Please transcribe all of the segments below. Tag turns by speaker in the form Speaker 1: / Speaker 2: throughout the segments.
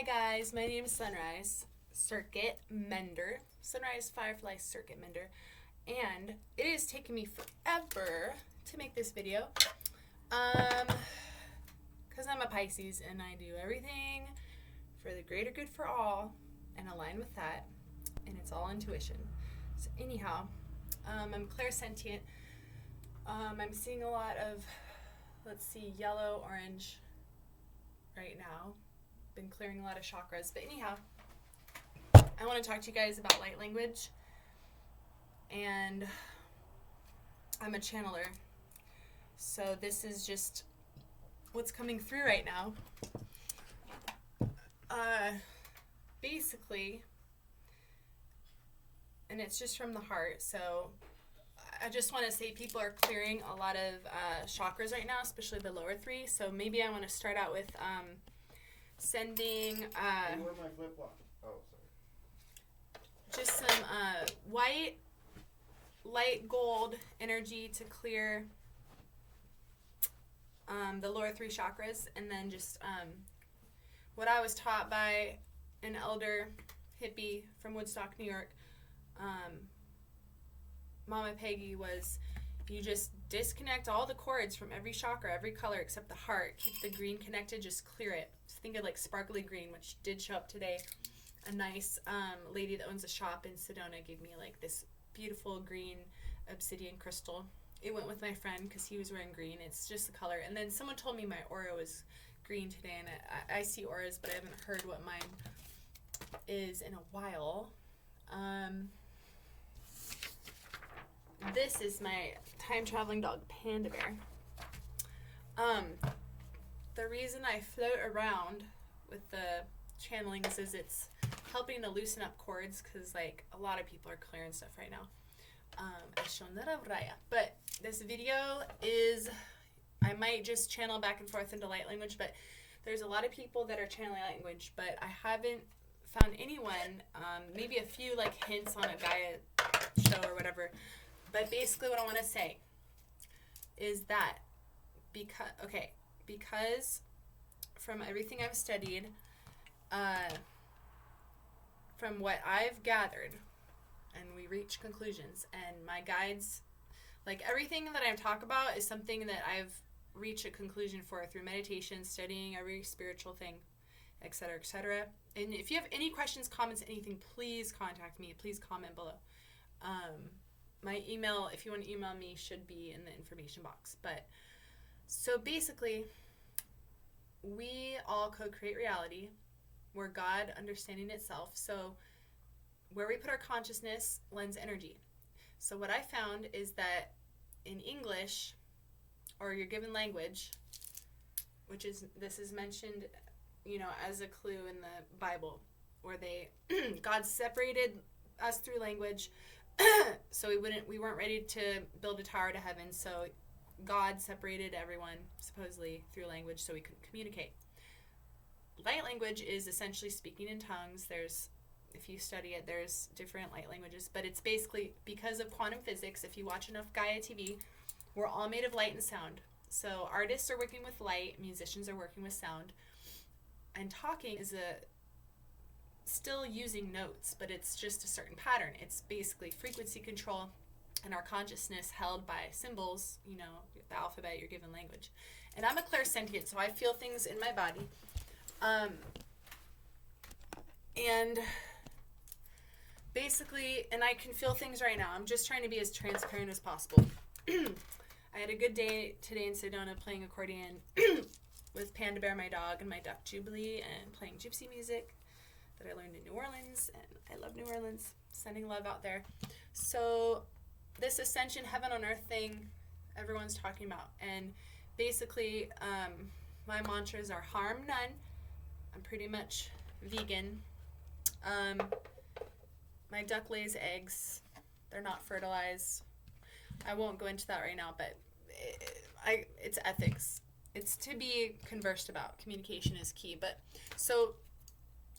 Speaker 1: Hi guys, my name is Sunrise Circuit Mender, Sunrise Firefly Circuit Mender, and it is taking me forever to make this video, because I'm a Pisces and I do everything for the greater good for all and align with that, and it's all intuition. So anyhow, I'm clairsentient. I'm seeing a lot of, yellow, orange right now. Been clearing a lot of chakras, but anyhow, I want to talk to you guys about light language, and I'm a channeler, so this is just what's coming through right now. Basically, and it's just from the heart, so I just want to say people are clearing a lot of chakras right now, especially the lower three, so maybe I want to start out with sending
Speaker 2: where my flip flop? Oh, sorry.
Speaker 1: just some white, light gold energy to clear the lower three chakras, and then just what I was taught by an elder hippie from Woodstock, New York, Mama Peggy, was you just disconnect all the cords from every chakra, every color except the heart. Keep the green connected, just clear it. Just think of like sparkly green, which did show up today. A nice lady that owns a shop in Sedona gave me like this beautiful green obsidian crystal. It went with my friend because he was wearing green. It's just the color. And then someone told me my aura was green today, and I see auras, but I haven't heard what mine is in a while. This is my time-traveling dog, Panda Bear. The reason I float around with the channelings is it's helping to loosen up cords, because like a lot of people are clearing stuff right now. But this video is, I might just channel back and forth into light language, but there's a lot of people that are channeling light language, but I haven't found anyone, maybe a few like hints on a Gaia show or whatever. But basically what I want to say is that because from everything I've studied, from what I've gathered, and we reach conclusions, and my guides, like everything that I talk about is something that I've reached a conclusion for through meditation, studying every spiritual thing, etc., etc. And if you have any questions, comments, anything, please contact me. Please comment below. My email, if you want to email me, should be in the information box. But so basically, we all co-create reality. We're God understanding itself. So where we put our consciousness lends energy. So what I found is that in English, or your given language, which is, this is mentioned, as a clue in the Bible, where God separated us through language. So we weren't ready to build a tower to heaven, so God separated everyone supposedly through language so we couldn't communicate. Light language is essentially speaking in tongues. If you study it, there's different light languages, but it's basically because of quantum physics. If you watch enough Gaia TV, we're all made of light and sound. So artists are working with light, musicians are working with sound, and talking is still using notes, but it's just a certain pattern. It's basically frequency control and our consciousness held by symbols, the alphabet, your given language. And I'm a clairsentient, so I feel things in my body. And basically, and I can feel things right now. I'm just trying to be as transparent as possible. I had a good day today in Sedona playing accordion with Panda Bear, my dog, and my duck Jubilee, and playing gypsy music that I learned in New Orleans, and I love New Orleans, sending love out there. So this ascension, heaven on earth thing, everyone's talking about, and basically my mantras are harm none. I'm pretty much vegan. My duck lays eggs. They're not fertilized. I won't go into that right now, but it's ethics. It's to be conversed about. Communication is key. But so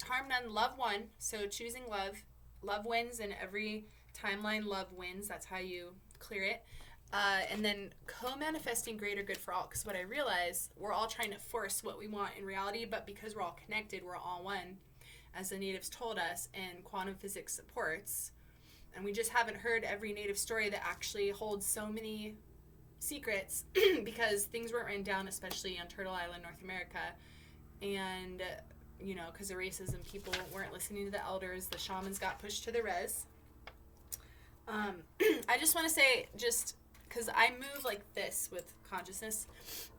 Speaker 1: harm none, love one. So choosing love. Love wins in every timeline. Love wins. That's how you clear it. And then co-manifesting greater good for all. Because what I realize, we're all trying to force what we want in reality, but because we're all connected, we're all one, as the natives told us, and quantum physics supports. And we just haven't heard every native story that actually holds so many secrets because things weren't written down, especially on Turtle Island, North America. And, you know, because of racism, people weren't listening to the elders. The shamans got pushed to the res. I just want to say, just because I move like this with consciousness,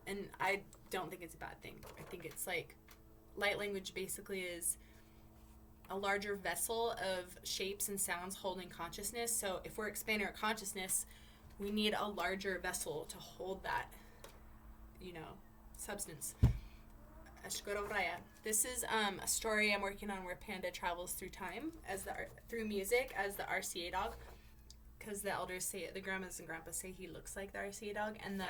Speaker 1: and I don't think it's a bad thing. I think it's like, light language basically is a larger vessel of shapes and sounds holding consciousness. So if we're expanding our consciousness, we need a larger vessel to hold that, you know, substance. This is a story I'm working on where Panda travels through time through music as the RCA dog, because the elders say, the grandmas and grandpas say he looks like the RCA dog, and the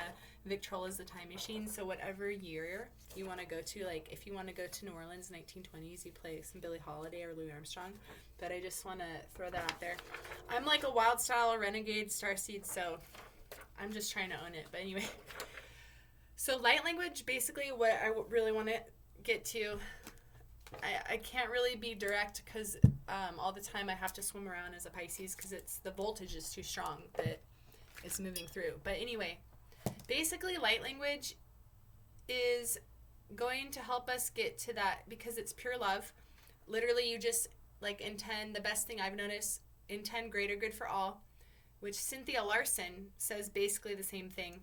Speaker 1: Victrola is the time machine. So whatever year you want to go to, like if you want to go to New Orleans 1920s, you play some Billie Holiday or Louis Armstrong. But I just want to throw that out there. I'm like a wild style renegade starseed, so I'm just trying to own it. But anyway, so light language, basically what I really want to get to, I can't really be direct because all the time I have to swim around as a Pisces because the voltage is too strong that it's moving through. But anyway, basically light language is going to help us get to that because it's pure love. Literally, you just like intend, the best thing I've noticed, intend greater good for all, which Cynthia Larson says basically the same thing,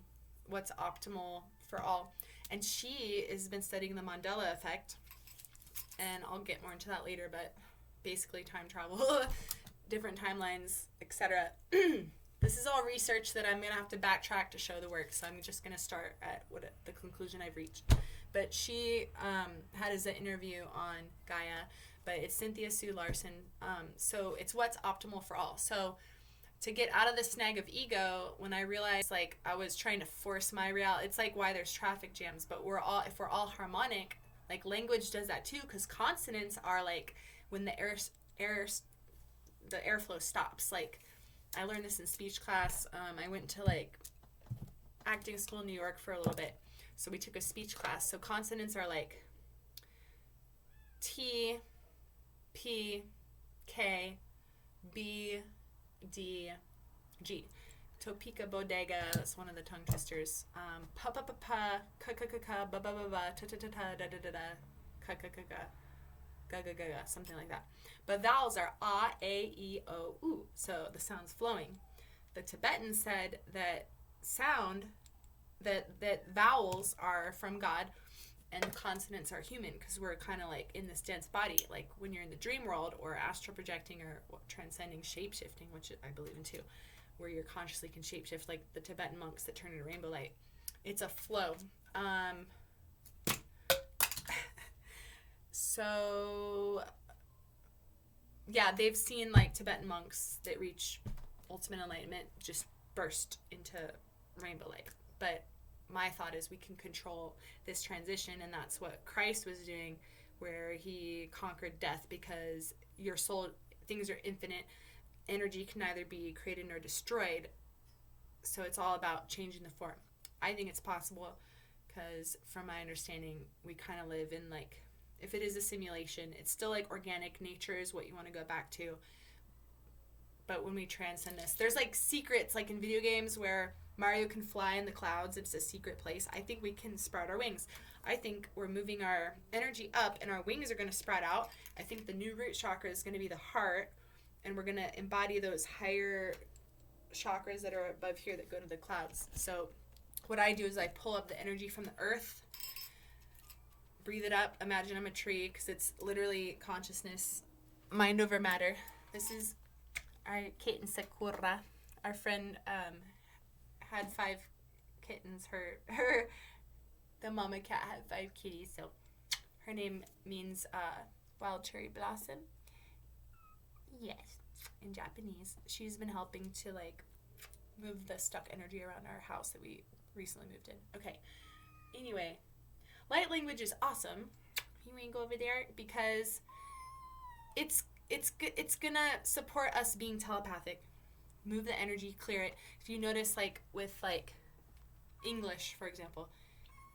Speaker 1: what's optimal for all. And she has been studying the Mandela effect, and I'll get more into that later, but basically time travel, different timelines, etc. This is all research that I'm going to have to backtrack to show the work, so I'm just going to start at the conclusion I've reached. But she had an interview on Gaia, but it's Cynthia Sue Larson. So it's what's optimal for all. So to get out of the snag of ego, when I realized like I was trying to force my reality, it's like why there's traffic jams, but if we're all harmonic, like language does that too, because consonants are like when the airflow stops. Like I learned this in speech class. I went to like acting school in New York for a little bit, so we took a speech class. So consonants are like T, P, K, B, D, G. Topeka bodega, that's one of the tongue twisters. Pa pa pa pa, ka ka ka ka, ba ba ba ba, ta ta ta ta, da da da da, ka ka ka ka, ga ga ga ga, something like that. But vowels are a, e, o, u. So the sound's flowing. The Tibetans said that that vowels are from God, and the consonants are human, because we're kind of like in this dense body. Like when you're in the dream world or astral projecting or transcending shape-shifting, which I believe in too, where you're consciously can shapeshift, like the Tibetan monks that turn into rainbow light. It's a flow. So, yeah, they've seen like Tibetan monks that reach ultimate enlightenment just burst into rainbow light. But my thought is we can control this transition, and that's what Christ was doing, where he conquered death, because your soul, things are infinite. Energy can neither be created nor destroyed, so it's all about changing the form. I think it's possible, because from my understanding, we kind of live in like, if it is a simulation, it's still like organic nature is what you want to go back to. But when we transcend this, there's like secrets, like in video games where Mario can fly in the clouds. It's a secret place. I think we can sprout our wings. I think we're moving our energy up, and our wings are going to sprout out. I think the new root chakra is going to be the heart, and we're going to embody those higher chakras that are above here that go to the clouds. So what I do is I pull up the energy from the earth, breathe it up, imagine I'm a tree, because it's literally consciousness, mind over matter. This is our kitten Sakura. Our friend had 5 kittens. The mama cat had 5 kitties, so her name means wild cherry blossom. Yes, in Japanese. She's been helping to like move the stuck energy around our house that we recently moved in. Okay. Anyway, light language is awesome. You want to go over there, because it's gonna support us being telepathic. move the energy, clear it. If you notice, like, with, like, English, for example,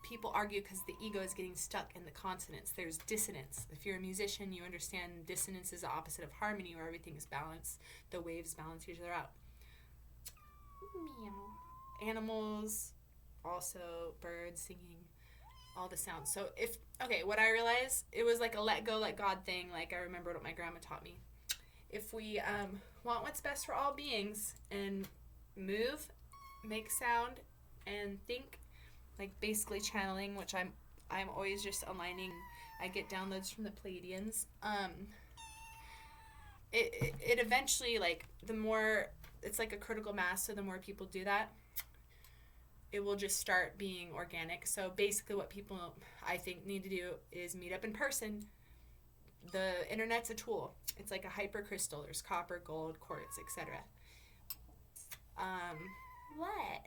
Speaker 1: people argue because the ego is getting stuck in the consonants. There's dissonance. If you're a musician, you understand dissonance is the opposite of harmony, where everything is balanced. The waves balance each other out. Meow. Animals, also birds singing, all the sounds. So what I realized, it was like a let go, let God thing. Like, I remembered what my grandma taught me. If we want what's best for all beings and move, make sound, and think, like basically channeling, which I'm always just aligning. I get downloads from the Pleiadians. It eventually, like, the more, it's like a critical mass, so the more people do that, it will just start being organic. So basically what people, I think, need to do is meet up in person. The internet's a tool. It's like a hypercrystal. There's copper, gold, quartz, etc. What?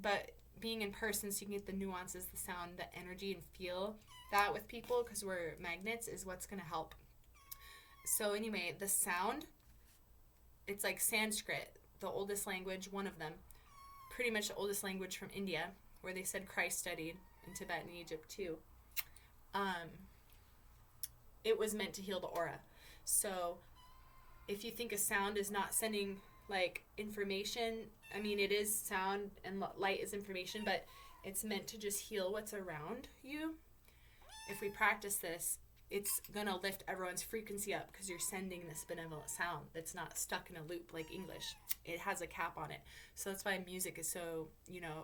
Speaker 1: But being in person, so you can get the nuances, the sound, the energy, and feel that with people, because we're magnets, is what's going to help. So anyway, the sound, it's like Sanskrit, the oldest language, one of them, pretty much the oldest language from India, where they said Christ studied, in Tibet and Egypt too. It was meant to heal the aura. So if you think a sound is not sending, like, information, I mean, it is sound and light is information, but it's meant to just heal what's around you. If we practice this, it's going to lift everyone's frequency up, because you're sending this benevolent sound that's not stuck in a loop like English. It has a cap on it. So that's why music is so,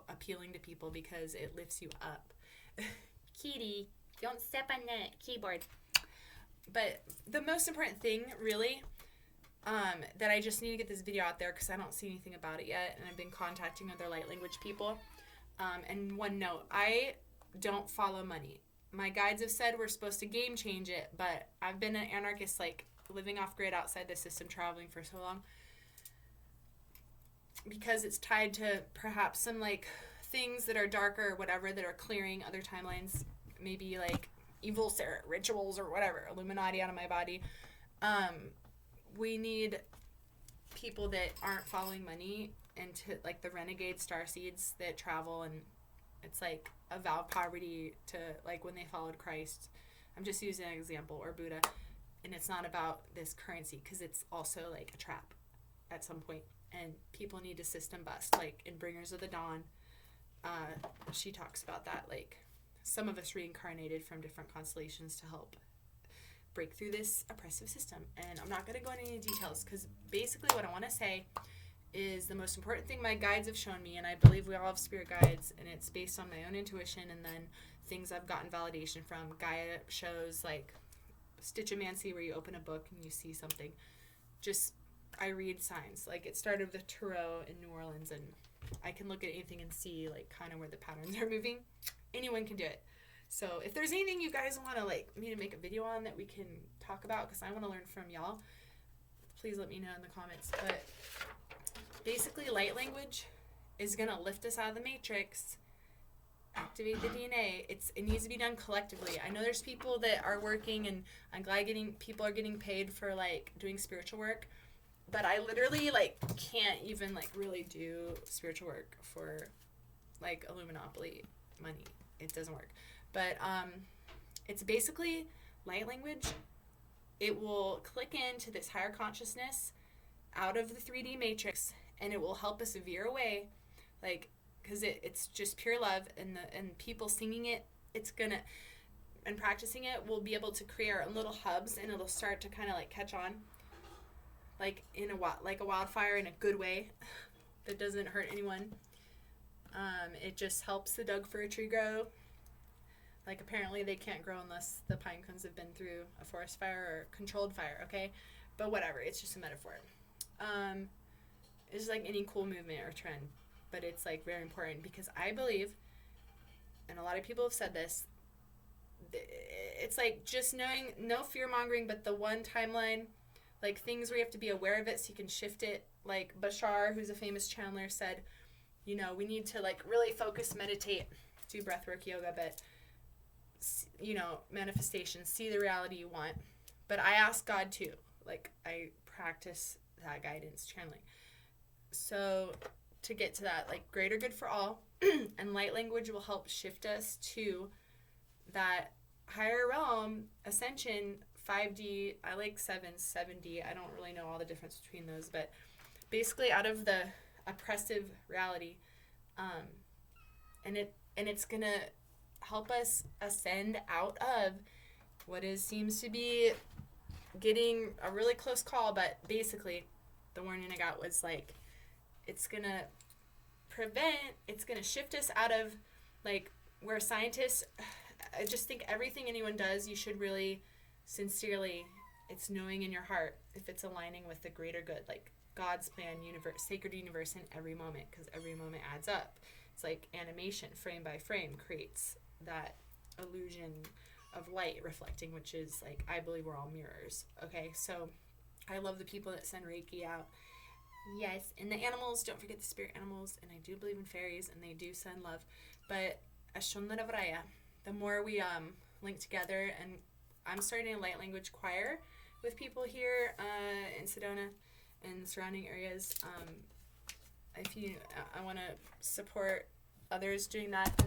Speaker 1: appealing to people, because it lifts you up. Kitty, don't step on the keyboard. But the most important thing, really, that I just need to get this video out there, because I don't see anything about it yet, and I've been contacting other light language people. And one note, I don't follow money. My guides have said we're supposed to game change it, but I've been an anarchist, like, living off grid outside the system, traveling for so long, because it's tied to perhaps some, like, things that are darker or whatever, that are clearing other timelines, maybe like evil rituals or whatever, Illuminati out of my body. We need people that aren't following money, and to, like, the renegade starseeds that travel, and it's like a vow of poverty to, like, when they followed Christ. I'm just using an example, or Buddha, and it's not about this currency, because it's also like a trap at some point, and people need to system bust, like in Bringers of the Dawn. She talks about that, like, some of us reincarnated from different constellations to help break through this oppressive system. And I'm not going to go into any details, because basically what I want to say is the most important thing my guides have shown me, and I believe we all have spirit guides, and it's based on my own intuition and then things I've gotten validation from. Gaia shows, like Stitchomancy, where you open a book and you see something. Just, I read signs. Like, it started with Tarot in New Orleans, and I can look at anything and see, like, kind of where the patterns are moving. Anyone can do it. So if there's anything you guys want to, like, me to make a video on that we can talk about, because I want to learn from y'all, please let me know in the comments. But basically, light language is going to lift us out of the matrix, activate the DNA. It needs to be done collectively. I know there's people that are working, and I'm glad people are getting paid for, like, doing spiritual work, but I literally, like, can't even, like, really do spiritual work for, like, Illuminopoly money. It doesn't work. But it's basically light language. It will click into this higher consciousness out of the 3D matrix, and it will help us veer away, like, because it's just pure love, and people singing it, it's gonna, and practicing it, we'll be able to create our own little hubs, and it'll start to kind of, like, catch on, like a wildfire, in a good way that doesn't hurt anyone. It just helps the Doug fir tree grow. Like, apparently they can't grow unless the pine cones have been through a forest fire or controlled fire, okay? But whatever, it's just a metaphor. It's like any cool movement or trend, but it's, like, very important, because I believe, and a lot of people have said this, it's like just knowing, no fear-mongering, but the one timeline, like, things where you have to be aware of it so you can shift it. Like Bashar, who's a famous channeler, said, we need to, like, really focus, meditate, do breathwork, yoga, but, manifestation, see the reality you want. But I ask God too. Like, I practice that guidance channeling. So to get to that, like, greater good for all, and light language will help shift us to that higher realm, ascension, 5D. I like 7D. I don't really know all the difference between those, but basically out of the oppressive reality, and it's gonna help us ascend out of what seems to be getting a really close call. But basically the warning I got was like, it's gonna shift us out of, like, where scientists, I just think everything anyone does, you should really sincerely, it's knowing in your heart if it's aligning with the greater good, like God's plan, universe, sacred universe in every moment, because every moment adds up. It's like animation, frame by frame, creates that illusion of light reflecting, which is, like, I believe we're all mirrors. Okay, so I love the people that send Reiki out. Yes, and the animals, don't forget the spirit animals, and I do believe in fairies, and they do send love. But the more we link together, and I'm starting a light language choir with people here in Sedona and the surrounding areas. If I want to support others doing that.